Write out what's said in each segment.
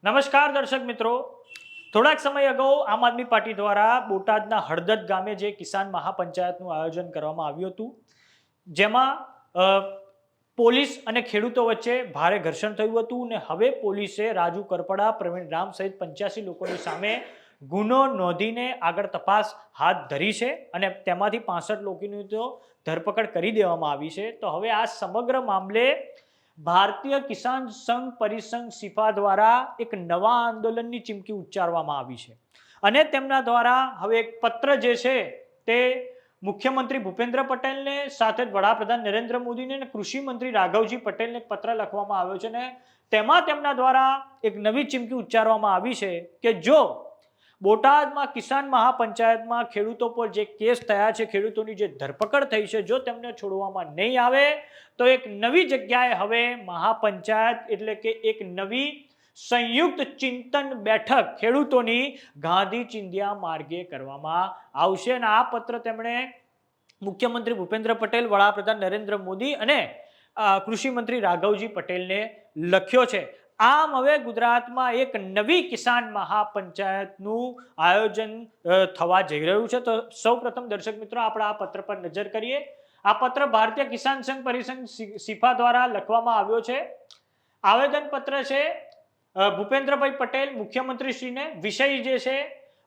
નમસ્કાર દર્શક મિત્રો, થોડાક સમય અગાઉ આમ આદમી પાર્ટી દ્વારા બોટાદના હળદદ ગામે જે કિસાન મહાપંચાયતનું આયોજન કરવામાં આવ્યું હતું, જેમાં પોલીસ અને ખેડૂતો વચ્ચે ભારે ઘર્ષણ થયું હતું અને હવે પોલીસે રાજુ કરપડા, પ્રવીણ રામ સહિત 85 લોકોની સામે ગુનો નોંધીને આગળ તપાસ હાથ ધરી છે અને તેમાંથી 65 લોકોની તો ધરપકડ કરી દેવામાં આવી છે. તો હવે આ સમગ્ર મામલે ભારતીય કિસાન સંઘ પરિસંઘ સિફા દ્વારા એક નવા આંદોલનની ચીમકી ઉચ્ચારવામાં આવી છે અને તેમના દ્વારા હવે એક પત્ર જે છે તે મુખ્યમંત્રી ભૂપેન્દ્ર પટેલને સાથે જ વડાપ્રધાન નરેન્દ્ર મોદીને અને કૃષિ મંત્રી રાઘવજી પટેલને એક પત્ર લખવામાં આવ્યો છે અને તેમાં તેમના દ્વારા એક નવી ચીમકી ઉચ્ચારવામાં આવી છે કે જો બોટાદમાં કિસાન મહાપંચાયતમાં ખેડૂતો પર જે કેસ થયા છે, ખેડૂતોની જે ધરપકડ થઈ છે, જો તેમને છોડવામાં નહીં આવે તો એક નવી જગ્યાએ હવે મહાપંચાયત એટલે કે એક નવી સંયુક્ત ચિંતન બેઠક ખેડૂતોની ગાંધી ચિંધ્યા માર્ગે કરવામાં આવશે અને આ પત્ર તેમણે મુખ્યમંત્રી ભૂપેન્દ્ર પટેલ, વડાપ્રધાન નરેન્દ્ર મોદી અને કૃષિ મંત્રી રાઘવજી પટેલને લખ્યો છે. આમ હવે ગુજરાતમાં એક નવી કિસાન મહાપંચાયતનું આયોજન થવા જઈ રહ્યું છે. તો સૌપ્રથમ દર્શક મિત્રો આપણે આ પત્ર પર નજર કરીએ. આ પત્ર ભારતીય કિસાન સંઘ પરિસંઘ સિફા દ્વારા લખવામાં આવ્યો છે. આવેદન પત્ર છે ભૂપેન્દ્રભાઈ પટેલ મુખ્યમંત્રીશ્રીને. વિષય જે છે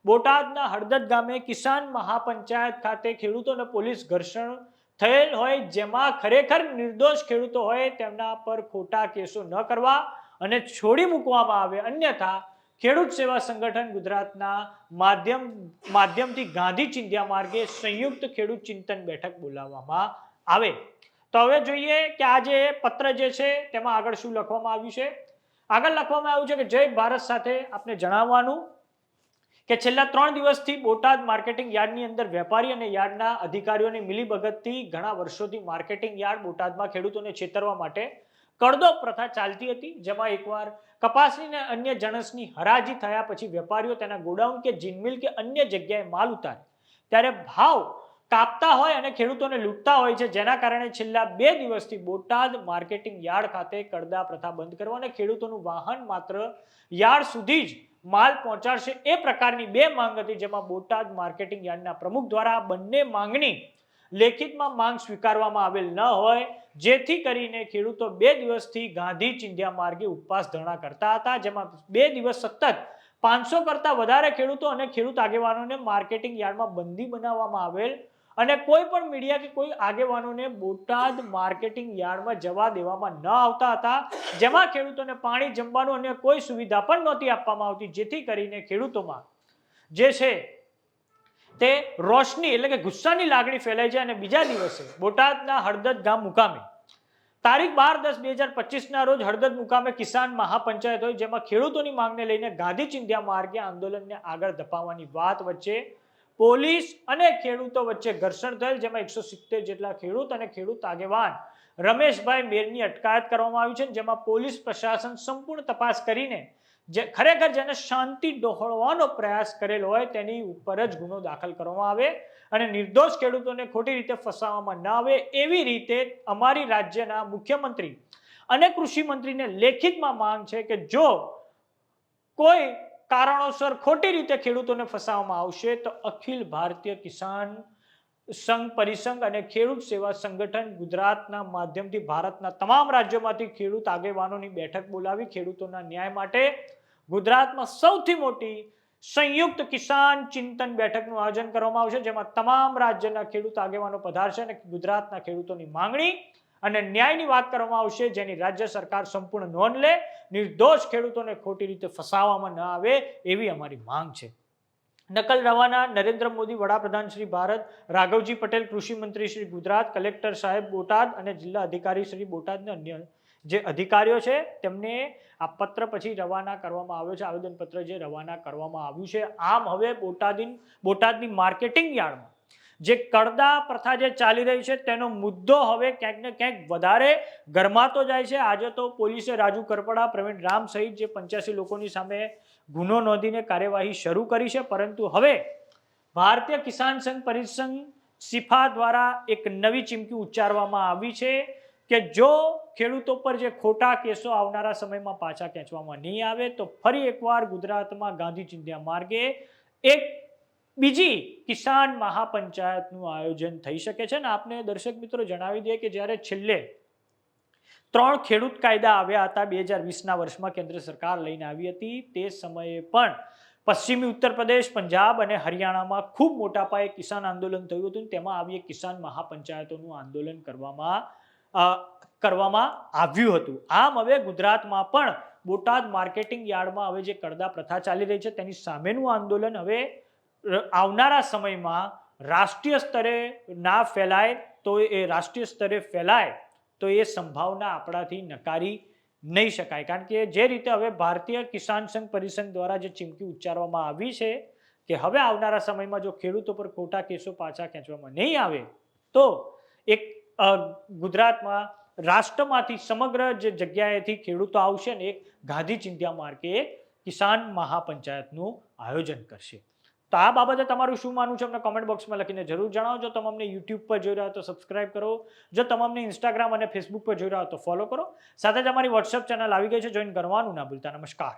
બોટાદના હળદદ ગામે કિસાન મહાપંચાયત ખાતે ખેડૂતો અને પોલીસ ઘર્ષણ થયેલ હોય, જેમાં ખરેખર નિર્દોષ ખેડૂતો હોય તેમના પર ખોટા કેસો ન કરવા અને છોડી મૂકવામાં આવે, અન્યથા ખેડૂત સેવા સંગઠન ગુજરાતના માધ્યમથી ગાંધી ચિંધ્યા માર્ગે સંયુક્ત ખેડૂત ચિંતન બેઠક બોલાવવામાં આવે. તો હવે જોઈએ કે આ જે પત્ર જે છે તેમાં આગળ શું લખવામાં આવ્યું છે. આગળ લખવામાં આવ્યું છે કે જય ભારત સાથે આપને જણાવવાનું કે છેલ્લા 3 દિવસથી બોટાદ માર્કેટિંગ યાર્ડની અંદર વેપારી અને યાર્ડના અધિકારીઓની મિલીભગતથી ઘણા વર્ષોથી માર્કેટિંગ યાર્ડ બોટાદમાં ખેડૂતોને છેતરવા માટે કડદો પ્રથા ચાલતી હતી, જેમાં એકવાર કપાસની અને અન્ય જણસની હરાજી થયા પછી વેપારીઓ તેના ગોડાઉન કે જીનમિલ કે અન્ય જગ્યાએ માલ ઉતારે ત્યારે ભાવ કાપતા હોય અને ખેડૂતોને લૂંટતા હોય છે, જેના કારણે છેલ્લા 2 દિવસથી બોટાદ માર્કેટિંગ યાર્ડ ખાતે કડદા પ્રથા બંધ કરવા અને ખેડૂતોનું વાહન માત્ર યાર્ડ સુધી જ માલ પહોંચાડશે એ પ્રકારની 2 માંગ હતી, જેમાં બોટાદ માર્કેટિંગ યાર્ડના પ્રમુખ દ્વારા બંને માંગણી લેખિતમાં માંગ સ્વીકારવામાં આવેલ ન હોય, જેથી કરીને ખેડૂતો 2 દિવસથી ગાંધી ચિંધ્યા માર્ગે ઉપવાસ ધરણા કરતા હતા, જેમાં 2 દિવસ સતત 500 કરતા વધારે ખેડૂતો અને ખેડૂત આગેવાનોને માર્કેટિંગ યાર્ડમાં બંદી બનાવવામાં આવેલ અને કોઈ પણ મીડિયા કે કોઈ આગેવાનોને બોટાદ માર્કેટિંગ યાર્ડમાં જવા દેવામાં ન આવતા હતા, જેમાં ખેડૂતોને પાણી, જમવાનું અને કોઈ સુવિધા પણ નહોતી આપવામાં આવતી, જેથી કરીને ખેડૂતોમાં જે છે તે રોષની એટલે કે ગુસ્સાની લાગણી ફેલાઈ છે અને બીજા દિવસે બોટાદના હળદદ ગામ મુકામે તારીખ 12-10-2025 ના રોજ હળદદ મુકામે કિસાન મહાપંચાયત હોય, જેમાં ખેડૂતોની માંગને લઈને ગાંધી ચિંધ્યા માર્ગે આંદોલનને આગળ ધપાવવાની વાત વચ્ચે પોલીસ અને ખેડૂતો વચ્ચે ઘર્ષણ થયેલ, જેમાં 170 જેટલા ખેડૂત અને ખેડૂત આગેવાન રમેશભાઈ મેરની અટકાયત કરવામાં આવી છે, જેમાં પોલીસ પ્રશાસન સંપૂર્ણ તપાસ કરીને જે ખરેખર જેને શાંતિ ડહોળવાનો પ્રયાસ કરેલ હોય તેની ઉપર જ ગુનો દાખલ કરવામાં આવે અને નિર્દોષ ખેડૂતોને ખોટી રીતે ફસાવવામાં ન આવે, એવી રીતે અમારી રાજ્યના મુખ્યમંત્રી અને કૃષિ મંત્રીને લેખિતમાં માંગ છે કે જો કોઈ કારણોસર ખોટી રીતે ખેડૂતોને ફસાવવામાં આવશે તો અખિલ ભારતીય કિસાન સંઘ પરિસંઘ અને ખેડૂત સેવા સંગઠન ગુજરાતના માધ્યમથી ભારતના તમામ રાજ્યોમાંથી ખેડૂત આગેવાનોની બેઠક બોલાવી ખેડૂતોના ન્યાય માટે ગુજરાતમાં સૌથી મોટી સંયુક્ત કિસાન ચિંતન બેઠકનું આયોજન કરવામાં આવશે, જેમાં તમામ રાજ્યના ખેડૂત આગેવાનો પધારશે અને ગુજરાતના ખેડૂતોની માંગણી અને ન્યાયની વાત કરવામાં આવશે, જેની રાજ્ય સરકાર સંપૂર્ણ નોંધ લે, નિર્દોષ ખેડૂતોને ખોટી રીતે ફસાવવામાં ન આવે એવી અમારી માંગ છે. નકલ રવાના નરેન્દ્ર મોદી, વડાપ્રધાન શ્રી ભારત, રાઘવજી પટેલ, કૃષિ મંત્રી શ્રી ગુજરાત, કલેક્ટર સાહેબ બોટાદ અને જિલ્લા અધિકારી શ્રી બોટાદના અન્ય જે અધિકારીઓ છે તેમને આ પત્ર પછી રવાના કરવામાં આવ્યો છે, આવેદનપત્ર જે રવાના કરવામાં આવ્યું છે. આમ હવે બોટાદની માર્કેટિંગ યાર્ડમાં જે કડદા પ્રથા જે ચાલી રહી છે તેનો મુદ્દો હવે ક્યાંક ને ક્યાંક વધારે ગરમાતો જાય છે. આજે તો પોલીસે રાજુ કરપડા, પ્રવીણ રામ સહિત જે 85 લોકોની સામે ગુનો નોંધીને કાર્યવાહી શરૂ કરી છે, પરંતુ હવે ભારતીય કિસાન સંઘ પરિસંઘ સિફા દ્વારા એક નવી ચીમકી ઉચ્ચારવામાં આવી છે કે જો ખેડૂતો પર જે ખોટા કેસો આવનારા સમયમાં પાછા ખેંચવામાં નહીં આવે તો ફરી એકવાર ગુજરાતમાં ગાંધી ચિંધ્યા માર્ગે એક બીજી કિસાન મહાપંચાયતનું આયોજન થઈ શકે છે. ને આપને દર્શક મિત્રો જણાવી દઈએ કે જ્યારે છેલ્લે 3 ખેડૂત કાયદા આવ્યા હતા 2020ના વર્ષમાં કેન્દ્ર સરકાર લઈને આવી હતી, તે સમયે પણ પશ્ચિમી ઉત્તર પ્રદેશ, પંજાબ અને હરિયાણામાં ખૂબ મોટા પાયે કિસાન આંદોલન થયું હતું. તેમાં આવી એક કિસાન મહાપંચાયતોનું આંદોલન કરવામાં આવ્યું હતું. આમ હવે ગુજરાતમાં પણ બોટાદ માર્કેટિંગ યાર્ડમાં હવે જે કડદા પ્રથા ચાલી રહી છે તેની સામેનું આંદોલન હવે આવનારા સમયમાં રાષ્ટ્રીય સ્તરે ના ફેલાય તો એ રાષ્ટ્રીય સ્તરે ફેલાય તો એ સંભાવના આપણાથી નકારી નહીં શકાય. કારણ કે જે રીતે હવે ભારતીય કિસાન સંઘ પરિષદ દ્વારા જે ચીમકી ઉચ્ચારવામાં આવી છે કે હવે આવનારા સમયમાં જો ખેડૂતો પર ખોટા કેસો પાછા ખેંચવામાં નહીં આવે તો એક ગુજરાતમાં રાષ્ટ્રમાંથી સમગ્ર જે જગ્યાએથી ખેડૂતો આવશે ને એક ગાંધી ચિંધ્યા માર્ગે કિસાન મહાપંચાયતનું આયોજન કરશે. તો આ બાબતે તમારું શું માનવું છે અમને કોમેન્ટ બોક્સમાં લખીને જરૂર જણાવો. જો તમે અમને યુટ્યુબ પર જોઈ રહ્યા હો તો સબસ્ક્રાઇબ કરો, જો તમે અમને ઇન્સ્ટાગ્રામ અને ફેસબુક પર જોઈ રહ્યા હો તો ફોલો કરો. સાથે જ અમારી વોટ્સએપ ચેનલ આવી ગઈ છે, જોઈન કરવાનું ના ભૂલતા. નમસ્કાર.